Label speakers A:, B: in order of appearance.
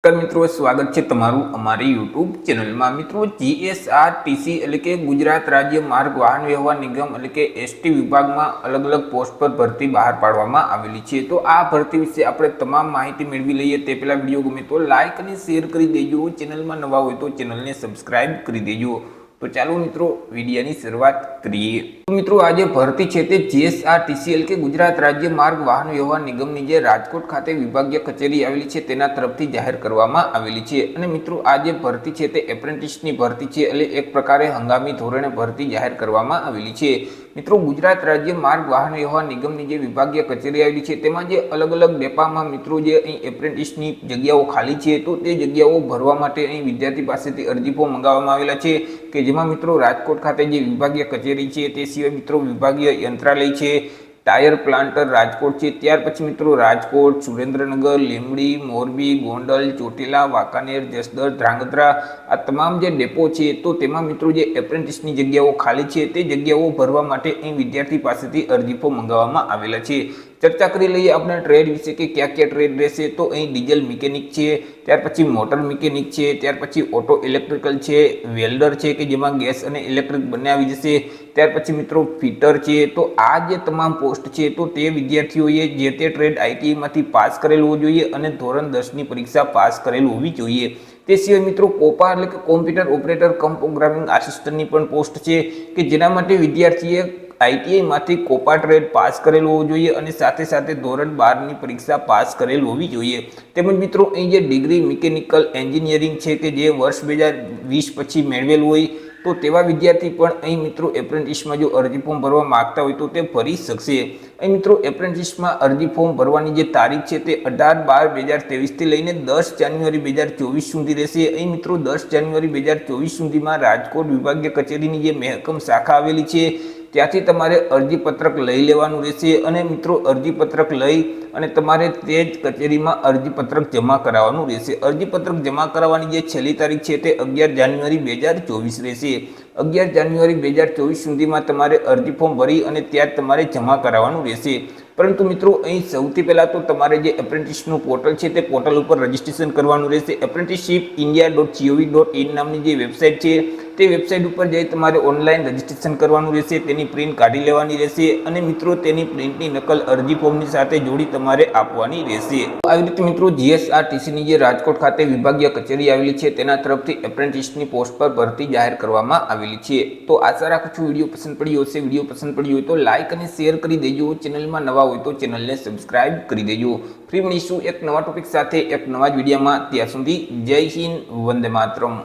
A: મિત્રો સ્વાગત છે તમારું અમારી યુટ્યુબ ચેનલમાં। મિત્રો જીએસઆરટીસી એટલે કે ગુજરાત રાજ્ય માર્ગ વાહન વ્યવહાર નિગમ એટલે કે એસટી વિભાગમાં અલગ અલગ પોસ્ટ પર ભરતી બહાર પાડવામાં આવેલી છે। તો આ ભરતી વિશે આપણે તમામ માહિતી મેળવી લઈએ તે પહેલા વિડીયો ગમે તો લાઇક અને શેર કરી દેજો, ચેનલમાં નવા હોય તો ચેનલને સબસ્ક્રાઇબ કરી દેજો। તો ચાલો મિત્રો વિડીયોની શરૂઆત કરીએ। તો મિત્રો આજે ભરતી છે તે જીએસઆરટીસી એટલે કે ગુજરાત રાજ્ય માર્ગ વાહન વ્યવહાર નિગમની જે રાજકોટ ખાતે વિભાગીય કચેરી આવેલી છે તેના તરફથી જાહેર કરવામાં આવેલી છે। અને મિત્રો આ જે ભરતી છે તે એપ્રેન્ટિસની ભરતી છે, એટલે એક પ્રકારે હંગામી ધોરણે ભરતી જાહેર કરવામાં આવેલી છે। મિત્રો ગુજરાત રાજ્ય માર્ગ વાહન વ્યવહાર નિગમની જે વિભાગીય કચેરી આવેલી છે તેમાં જે અલગ અલગ ડેપામાં મિત્રો જે અહીં એપ્રેન્ટિસની જગ્યાઓ ખાલી છે તો તે જગ્યાઓ ભરવા માટે અહીં વિદ્યાર્થી પાસેથી અરજી ફોર્મ મંગાવવામાં આવેલા છે કે જેમાં મિત્રો રાજકોટ ખાતે જે વિભાગીય કચેરી છે તે સિવાય મિત્રો વિભાગીય યંત્રાલય છે, ટાયર પ્લાન્ટર રાજકોટ છે, ત્યાર પછી મિત્રો રાજકોટ, સુરેન્દ્રનગર, લીંબડી, મોરબી, ગોંડલ, ચોટીલા, વાંકાનેર, જસદણ, ધ્રાંગધ્રા આ તમામ જે ડેપો છે તો તેમાં મિત્રો જે એપ્રેન્ટિસની જગ્યાઓ ખાલી છે તે જગ્યાઓ ભરવા માટે અહીં વિદ્યાર્થી પાસેથી અરજી ફોર્મ મંગાવવામાં આવેલા છે। ચર્ચા કરી લઈએ આપણે ટ્રેડ વિશે કે ક્યાં ક્યાં ટ્રેડ રહેશે। તો અહીં ડીઝલ મિકેનિક છે, ત્યાર પછી મોટર મિકેનિક છે, ત્યાર પછી ઓટો ઇલેક્ટ્રિકલ છે, વેલ્ડર છે કે જેમાં ગેસ અને ઇલેક્ટ્રિક બંને આવી જશે, ત્યાર પછી મિત્રો ફિટર છે। તો આ જે તમામ પોસ્ટ છે તો તે વિદ્યાર્થીઓએ જે તે ટ્રેડ આઈટીઆઈમાંથી પાસ કરેલું હોવું જોઈએ અને ધોરણ 10ની પરીક્ષા પાસ કરેલું હોવી જોઈએ। તે સિવાય મિત્રો કોપા એટલે કે કોમ્પ્યુટર ઓપરેટર કમ પ્રોગ્રામિંગ આસિસ્ટન્ટની પણ પોસ્ટ છે કે જેના માટે વિદ્યાર્થીએ આઈટીઆઈમાંથી કોપા ટ્રેડ પાસ કરેલું હોવું જોઈએ અને સાથે સાથે ધોરણ 12ની પરીક્ષા પાસ કરેલ હોવી જોઈએ। તેમજ મિત્રો અહીં જે ડિગ્રી મિકેનિકલ એન્જિનિયરિંગ છે કે જે વર્ષ 2020 પછી મેળવેલું હોય તો તેવા વિદ્યાર્થી પણ અહીં મિત્રો એપ્રેન્ટિસમાં જો અરજી ફોર્મ ભરવા માંગતા હોય તો તે ભરી શકશે। અહીં મિત્રો એપ્રેન્ટિસમાં અરજી ફોર્મ ભરવાની જે તારીખ છે તે 18/12/2023 થી લઈને 10 જાન્યુઆરી 2024 સુધી રહેશે। અહીં મિત્રો 10 જાન્યુઆરી 2024 સુધીમાં રાજકોટ વિભાગીય કચેરીની જે મહેકમ શાખા આવેલી છે ત્યાંથી તમારે અરજીપત્રક લઈ લેવાનું રહેશે અને મિત્રો અરજીપત્રક લઈ અને તમારે તે જ કચેરીમાં અરજીપત્રક જમા કરાવવાનું રહેશે। અરજીપત્રક જમા કરાવવાની જે છેલ્લી તારીખ છે તે 11 જાન્યુઆરી 2024 રહેશે। 11 જાન્યુઆરી 2024 સુધીમાં તમારે અરજી ફોર્મ ભરી અને ત્યાં તમારે જમા કરાવવાનું રહેશે। પરંતુ મિત્રો અહીં સૌથી પહેલાં તો તમારે જે એપ્રેન્ટિસનું પોર્ટલ છે તે પોર્ટલ ઉપર રજિસ્ટ્રેશન કરવાનું રહેશે। apprenticeshipindia.gov.in નામની જે વેબસાઇટ છે તે વેબસાઇટ ઉપર જઈ તમારે ઓનલાઈન રજિસ્ટ્રેશન કરવાનું રહેશે, તેની પ્રિન્ટ કાઢી લેવાની રહેશે અને મિત્રો તેની પ્રિન્ટની નકલ અરજી ફોર્મની સાથે જોડી તમારે આપવાની રહેશે। આવી રીતે મિત્રો જીએસઆરટીસીની જે રાજકોટ ખાતે વિભાગીય કચેરી આવેલી છે તેના તરફથી એપ્રેન્ટિસની પોસ્ટ પર ભરતી જાહેર કરવામાં આવેલી છે। તો આશા રાખું છું વિડીયો પસંદ પડ્યો હશે। વિડીયો પસંદ પડ્યો હોય તો લાઇક અને શેર કરી દેજો, ચેનલમાં નવા હોય તો ચેનલને સબસ્ક્રાઇબ કરી દેજો। ફરી મળીશું એક નવા ટોપિક સાથે એક નવા જ વિડીયોમાં। ત્યાં સુધી જય હિન્દ, વંદે માતરમ।